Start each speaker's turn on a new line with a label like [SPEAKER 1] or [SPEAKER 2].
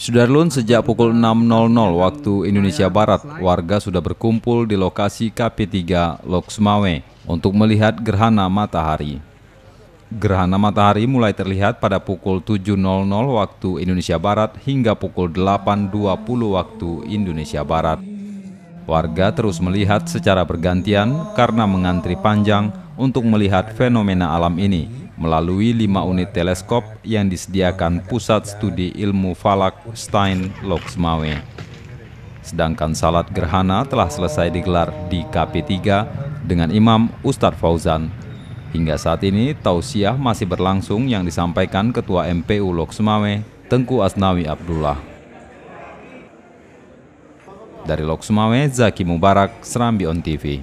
[SPEAKER 1] Sudarlun, sejak pukul 6.00 waktu Indonesia Barat, warga sudah berkumpul di lokasi KP3 Loksmawe untuk melihat gerhana matahari. Gerhana matahari mulai terlihat pada pukul 7.00 waktu Indonesia Barat hingga pukul 8.20 waktu Indonesia Barat. Warga terus melihat secara bergantian karena mengantri panjang untuk melihat fenomena alam ini melalui 5 unit teleskop yang disediakan Pusat Studi Ilmu Falak Stein Loksmawe. Sedangkan salat gerhana telah selesai digelar di KP3 dengan Imam Ustadz Fauzan. Hingga saat ini tausiah masih berlangsung yang disampaikan Ketua MPU Loksmawe, Tengku Asnawi Abdullah. Dari Loksmawe, Zaki Mubarak, Serambi On TV.